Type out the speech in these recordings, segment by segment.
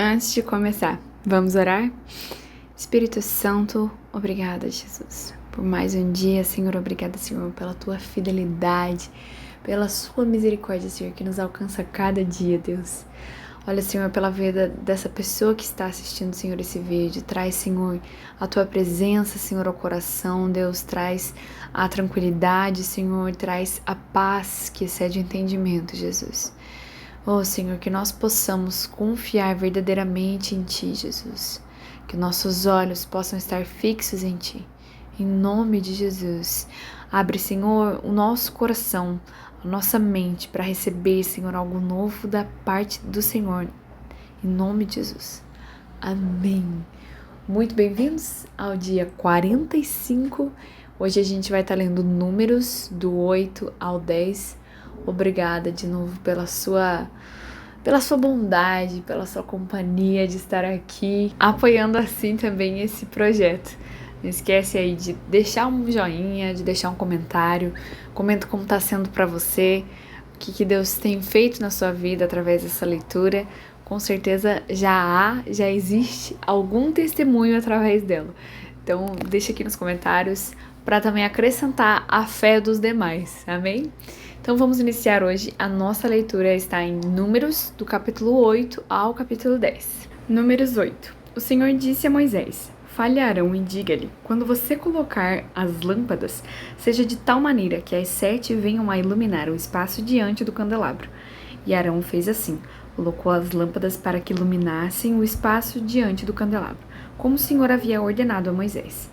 Antes de começar, vamos orar? Espírito Santo, obrigada, Jesus, por mais um dia. Senhor, obrigada, Senhor, pela tua fidelidade, pela sua misericórdia, Senhor, que nos alcança a cada dia, Deus. Olha, Senhor, pela vida dessa pessoa que está assistindo, Senhor, esse vídeo. Traz, Senhor, a tua presença, Senhor, ao coração. Deus, traz a tranquilidade, Senhor, traz a paz que excede o entendimento, Jesus. Oh, Senhor, que nós possamos confiar verdadeiramente em Ti, Jesus. Que nossos olhos possam estar fixos em Ti. Em nome de Jesus. Abre, Senhor, o nosso coração, a nossa mente para receber, Senhor, algo novo da parte do Senhor. Em nome de Jesus. Amém. Muito bem-vindos ao dia 45. Hoje a gente vai estar lendo Números do 8 ao 10. Obrigada de novo pela sua bondade, pela sua companhia de estar aqui, apoiando assim também esse projeto. Não esquece aí de deixar um joinha, de deixar um comentário. Comenta como está sendo para você, o que Deus tem feito na sua vida através dessa leitura. Com certeza já existe algum testemunho através dela. Então deixa aqui nos comentários para também acrescentar a fé dos demais, amém? Então vamos iniciar hoje. A nossa leitura está em Números, do capítulo 8 ao capítulo 10. Números 8. O Senhor disse a Moisés: Fale a Arão e diga-lhe, quando você colocar as lâmpadas, seja de tal maneira que as 7 venham a iluminar o espaço diante do candelabro. E Arão fez assim, colocou as lâmpadas para que iluminassem o espaço diante do candelabro, como o Senhor havia ordenado a Moisés.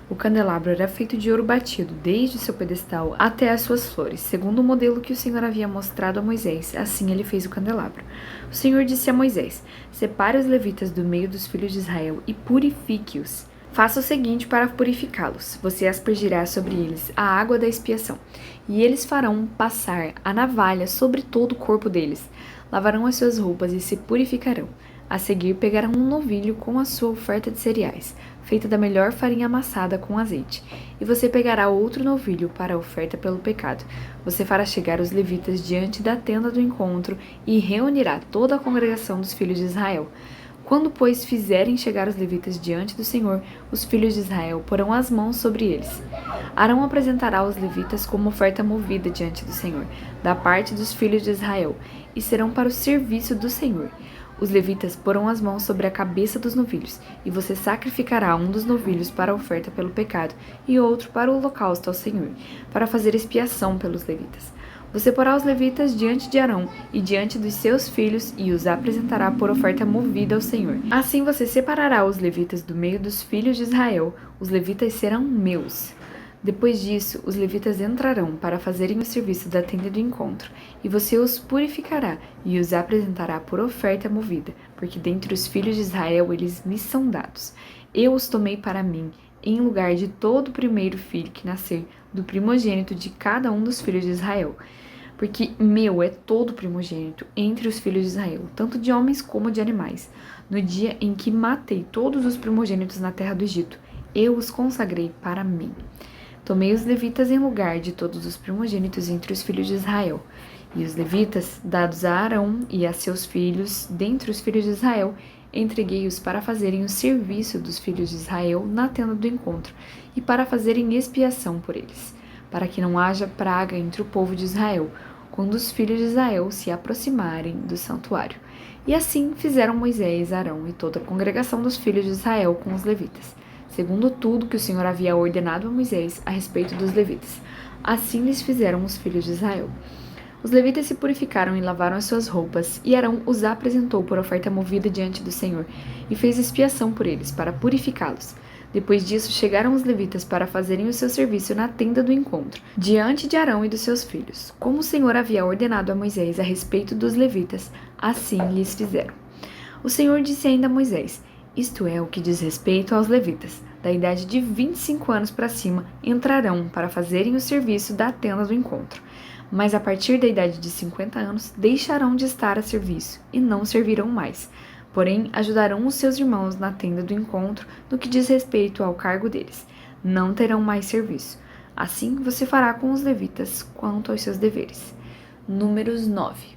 O candelabro era feito de ouro batido, desde seu pedestal até as suas flores, segundo o modelo que o Senhor havia mostrado a Moisés. Assim ele fez o candelabro. O Senhor disse a Moisés: Separe os levitas do meio dos filhos de Israel e purifique-os. Faça o seguinte para purificá-los: você aspergirá sobre eles a água da expiação, e eles farão passar a navalha sobre todo o corpo deles. Lavarão as suas roupas e se purificarão. A seguir, pegarão um novilho com a sua oferta de cereais, feita da melhor farinha amassada com azeite. E você pegará outro novilho para a oferta pelo pecado. Você fará chegar os levitas diante da tenda do encontro e reunirá toda a congregação dos filhos de Israel. Quando, pois, fizerem chegar os levitas diante do Senhor, os filhos de Israel porão as mãos sobre eles. Arão apresentará os levitas como oferta movida diante do Senhor, da parte dos filhos de Israel, e serão para o serviço do Senhor. Os levitas porão as mãos sobre a cabeça dos novilhos, e você sacrificará um dos novilhos para a oferta pelo pecado e outro para o holocausto ao Senhor, para fazer expiação pelos levitas. Você porá os levitas diante de Arão e diante dos seus filhos e os apresentará por oferta movida ao Senhor. Assim você separará os levitas do meio dos filhos de Israel. Os levitas serão meus. Depois disso, os levitas entrarão para fazerem o serviço da tenda do encontro, e você os purificará e os apresentará por oferta movida, porque dentre os filhos de Israel eles me são dados. Eu os tomei para mim, em lugar de todo o primeiro filho que nascer, do primogênito de cada um dos filhos de Israel. Porque meu é todo primogênito entre os filhos de Israel, tanto de homens como de animais. No dia em que matei todos os primogênitos na terra do Egito, eu os consagrei para mim. Tomei os levitas em lugar de todos os primogênitos entre os filhos de Israel. E os levitas, dados a Arão e a seus filhos, dentre os filhos de Israel, entreguei-os para fazerem o serviço dos filhos de Israel na tenda do encontro, e para fazerem expiação por eles, para que não haja praga entre o povo de Israel, quando os filhos de Israel se aproximarem do santuário. E assim fizeram Moisés, Arão e toda a congregação dos filhos de Israel com os levitas, segundo tudo que o Senhor havia ordenado a Moisés a respeito dos levitas. Assim lhes fizeram os filhos de Israel. Os levitas se purificaram e lavaram as suas roupas, e Arão os apresentou por oferta movida diante do Senhor, e fez expiação por eles, para purificá-los. Depois disso, chegaram os levitas para fazerem o seu serviço na tenda do encontro, diante de Arão e dos seus filhos. Como o Senhor havia ordenado a Moisés a respeito dos levitas, assim lhes fizeram. O Senhor disse ainda a Moisés: Isto é o que diz respeito aos levitas, da idade de 25 anos para cima, entrarão para fazerem o serviço da tenda do encontro. Mas a partir da idade de 50 anos, deixarão de estar a serviço e não servirão mais. Porém, ajudarão os seus irmãos na tenda do encontro no que diz respeito ao cargo deles. Não terão mais serviço. Assim você fará com os levitas quanto aos seus deveres. Números 9.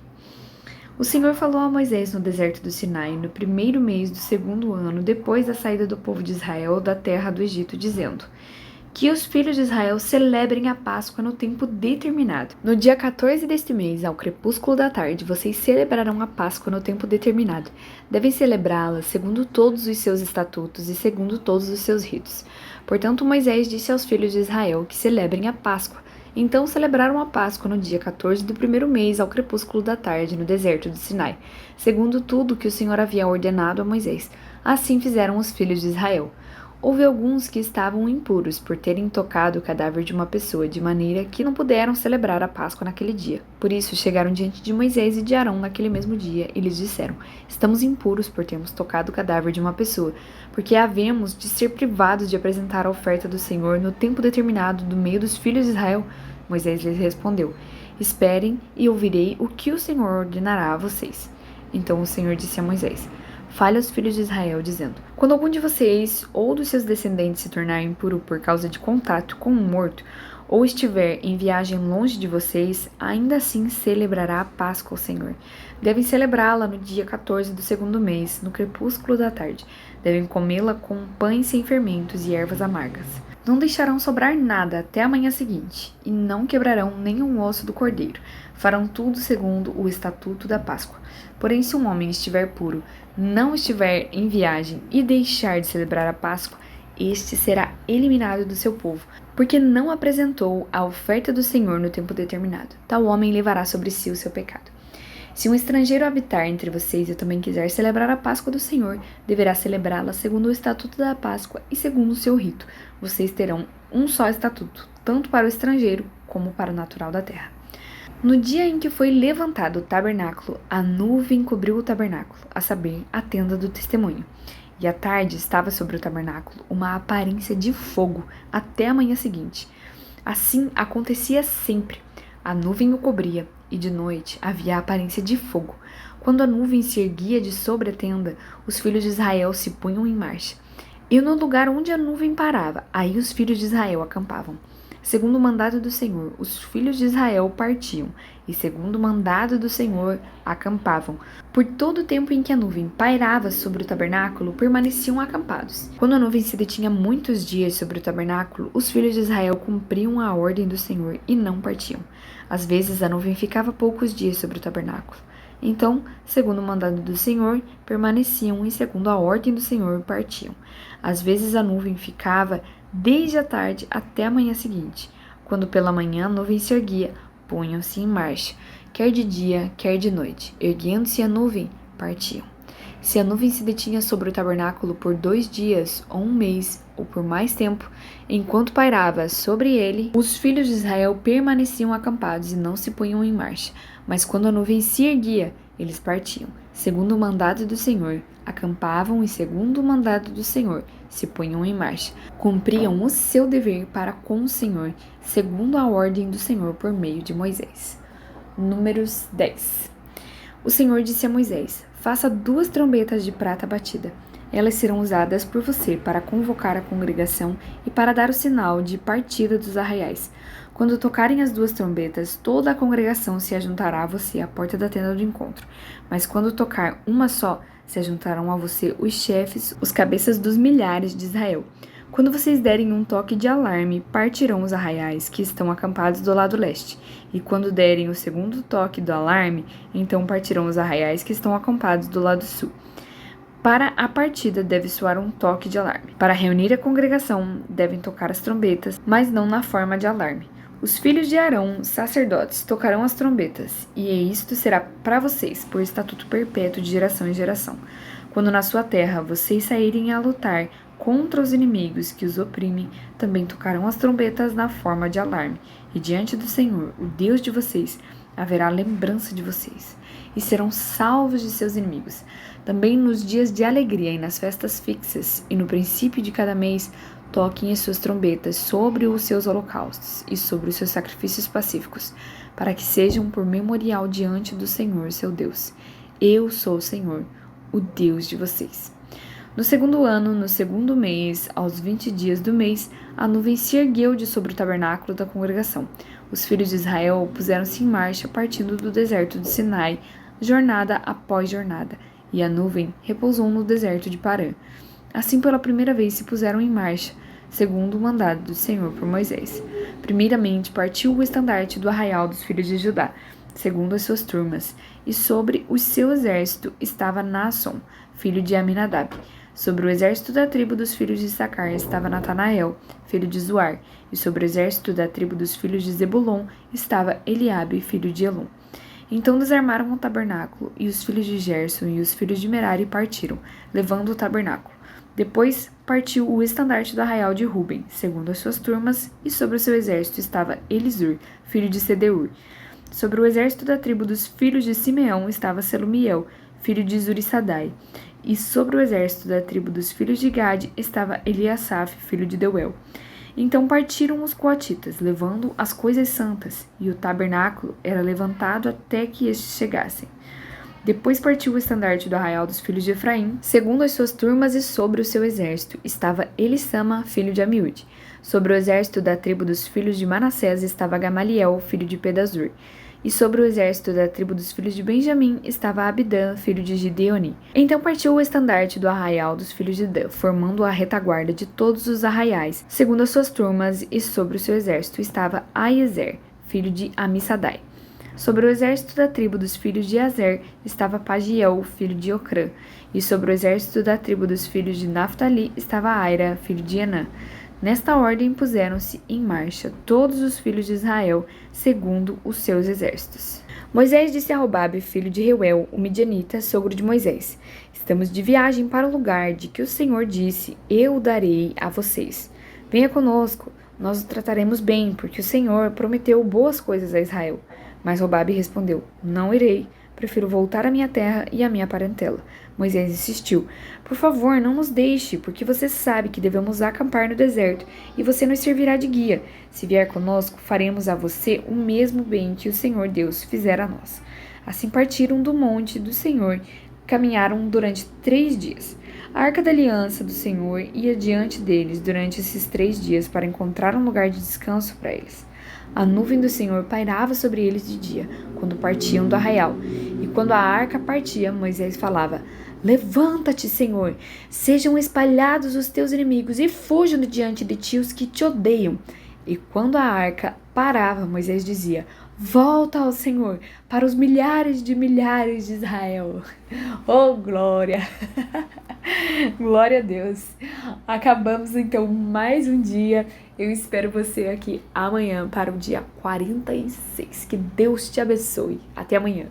O Senhor falou a Moisés no deserto do Sinai, no primeiro mês do segundo ano, depois da saída do povo de Israel da terra do Egito, dizendo: que os filhos de Israel celebrem a Páscoa no tempo determinado. No dia 14 deste mês, ao crepúsculo da tarde, vocês celebrarão a Páscoa no tempo determinado. Devem celebrá-la segundo todos os seus estatutos e segundo todos os seus ritos. Portanto, Moisés disse aos filhos de Israel que celebrem a Páscoa. Então celebraram a Páscoa no dia 14 do primeiro mês, ao crepúsculo da tarde, no deserto do Sinai, segundo tudo que o Senhor havia ordenado a Moisés. Assim fizeram os filhos de Israel. Houve alguns que estavam impuros por terem tocado o cadáver de uma pessoa, de maneira que não puderam celebrar a Páscoa naquele dia. Por isso chegaram diante de Moisés e de Arão naquele mesmo dia e lhes disseram: estamos impuros por termos tocado o cadáver de uma pessoa, porque havemos de ser privados de apresentar a oferta do Senhor no tempo determinado do meio dos filhos de Israel. Moisés lhes respondeu: esperem e ouvirei o que o Senhor ordenará a vocês. Então o Senhor disse a Moisés: fale aos filhos de Israel, dizendo: quando algum de vocês ou dos seus descendentes se tornar impuro por causa de contato com um morto, ou estiver em viagem longe de vocês, ainda assim celebrará a Páscoa ao Senhor. Devem celebrá-la no dia 14 do segundo mês, no crepúsculo da tarde. Devem comê-la com pães sem fermentos e ervas amargas. Não deixarão sobrar nada até a manhã seguinte, e não quebrarão nenhum osso do cordeiro. Farão tudo segundo o estatuto da Páscoa. Porém, se um homem estiver puro, não estiver em viagem e deixar de celebrar a Páscoa, este será eliminado do seu povo, porque não apresentou a oferta do Senhor no tempo determinado. Tal homem levará sobre si o seu pecado. Se um estrangeiro habitar entre vocês e também quiser celebrar a Páscoa do Senhor, deverá celebrá-la segundo o estatuto da Páscoa e segundo o seu rito. Vocês terão um só estatuto, tanto para o estrangeiro como para o natural da terra. No dia em que foi levantado o tabernáculo, a nuvem cobriu o tabernáculo, a saber, a tenda do testemunho. E à tarde estava sobre o tabernáculo uma aparência de fogo até a manhã seguinte. Assim acontecia sempre. A nuvem o cobria, e de noite havia a aparência de fogo. Quando a nuvem se erguia de sobre a tenda, os filhos de Israel se punham em marcha. E no lugar onde a nuvem parava, aí os filhos de Israel acampavam. Segundo o mandado do Senhor, os filhos de Israel partiam, e segundo o mandado do Senhor, acampavam. Por todo o tempo em que a nuvem pairava sobre o tabernáculo, permaneciam acampados. Quando a nuvem se detinha muitos dias sobre o tabernáculo, os filhos de Israel cumpriam a ordem do Senhor e não partiam. Às vezes a nuvem ficava poucos dias sobre o tabernáculo. Então, segundo o mandado do Senhor, permaneciam e segundo a ordem do Senhor, partiam. Às vezes a nuvem ficava desde a tarde até a manhã seguinte. Quando pela manhã a nuvem se erguia, punham-se em marcha, quer de dia, quer de noite. Erguendo-se a nuvem, partiam. Se a nuvem se detinha sobre o tabernáculo por 2 dias, ou 1 mês, ou por mais tempo, enquanto pairava sobre ele, os filhos de Israel permaneciam acampados e não se punham em marcha. Mas quando a nuvem se erguia, eles partiam. Segundo o mandado do Senhor, acampavam e segundo o mandado do Senhor, se punham em marcha. Cumpriam o seu dever para com o Senhor, segundo a ordem do Senhor por meio de Moisés. Números 10. O Senhor disse a Moisés: faça 2 trombetas de prata batida. Elas serão usadas por você para convocar a congregação e para dar o sinal de partida dos arraiais. Quando tocarem as 2 trombetas, toda a congregação se ajuntará a você à porta da tenda do encontro. Mas quando tocar uma só, se ajuntarão a você os chefes, os cabeças dos milhares de Israel. Quando vocês derem um toque de alarme, partirão os arraiais que estão acampados do lado leste. E quando derem o segundo toque do alarme, então partirão os arraiais que estão acampados do lado sul. Para a partida deve soar um toque de alarme. Para reunir a congregação, devem tocar as trombetas, mas não na forma de alarme. Os filhos de Arão, sacerdotes, tocarão as trombetas, e isto será para vocês por estatuto perpétuo de geração em geração. Quando na sua terra vocês saírem a lutar contra os inimigos que os oprimem, também tocarão as trombetas na forma de alarme, e diante do Senhor, o Deus de vocês, haverá lembrança de vocês, e serão salvos de seus inimigos. Também nos dias de alegria e nas festas fixas, e no princípio de cada mês, toquem as suas trombetas sobre os seus holocaustos e sobre os seus sacrifícios pacíficos, para que sejam por memorial diante do Senhor, seu Deus. Eu sou o Senhor, o Deus de vocês. No segundo ano, no segundo mês, aos 20 dias do mês, a nuvem se ergueu de sobre o tabernáculo da congregação. Os filhos de Israel puseram-se em marcha, partindo do deserto de Sinai, jornada após jornada, e a nuvem repousou no deserto de Parã. Assim, pela primeira vez se puseram em marcha, segundo o mandado do Senhor por Moisés. Primeiramente partiu o estandarte do arraial dos filhos de Judá, segundo as suas turmas, e sobre o seu exército estava Naasson, filho de Aminadab. Sobre o exército da tribo dos filhos de Issacar estava Natanael, filho de Zuar, e sobre o exército da tribo dos filhos de Zebulon estava Eliabe, filho de Elon. Então desarmaram o tabernáculo, e os filhos de Gerson e os filhos de Merari partiram, levando o tabernáculo. Depois partiu o estandarte do arraial de Ruben, segundo as suas turmas, e sobre o seu exército estava Elisur, filho de Sedeur. Sobre o exército da tribo dos filhos de Simeão estava Selumiel, filho de Zurissadai. E sobre o exército da tribo dos filhos de Gade estava Eliasaf, filho de Deuel. Então partiram os coatitas, levando as coisas santas, e o tabernáculo era levantado até que estes chegassem. Depois partiu o estandarte do arraial dos filhos de Efraim, segundo as suas turmas, e sobre o seu exército estava Elissama, filho de Amiúde. Sobre o exército da tribo dos filhos de Manassés estava Gamaliel, filho de Pedazur. E sobre o exército da tribo dos filhos de Benjamim estava Abidã, filho de Gideoni. Então partiu o estandarte do arraial dos filhos de Dan, formando a retaguarda de todos os arraiais, segundo as suas turmas, e sobre o seu exército estava Aiezer, filho de Amissadai. Sobre o exército da tribo dos filhos de Azer estava Pagiel, filho de Ocrã. E sobre o exército da tribo dos filhos de Naphtali estava Aira, filho de Enã. Nesta ordem puseram-se em marcha todos os filhos de Israel, segundo os seus exércitos. Moisés disse a Robabe, filho de Reuel, o midianita, sogro de Moisés: Estamos de viagem para o lugar de que o Senhor disse: Eu o darei a vocês. Venha conosco, nós o trataremos bem, porque o Senhor prometeu boas coisas a Israel. Mas Robabe respondeu: Não irei, prefiro voltar à minha terra e à minha parentela. Moisés insistiu: Por favor, não nos deixe, porque você sabe que devemos acampar no deserto, e você nos servirá de guia. Se vier conosco, faremos a você o mesmo bem que o Senhor Deus fizera a nós. Assim partiram do monte do Senhor, caminharam durante 3 dias. A arca da aliança do Senhor ia diante deles durante esses 3 dias para encontrar um lugar de descanso para eles. A nuvem do Senhor pairava sobre eles de dia, quando partiam do arraial. E quando a arca partia, Moisés falava: Levanta-te, Senhor, sejam espalhados os teus inimigos e fujam de diante de ti os que te odeiam. E quando a arca parava, Moisés dizia: Volta ao Senhor, para os milhares de Israel. Oh, glória! Glória a Deus! Acabamos então mais um dia. Eu espero você aqui amanhã para o dia 46. Que Deus te abençoe. Até amanhã.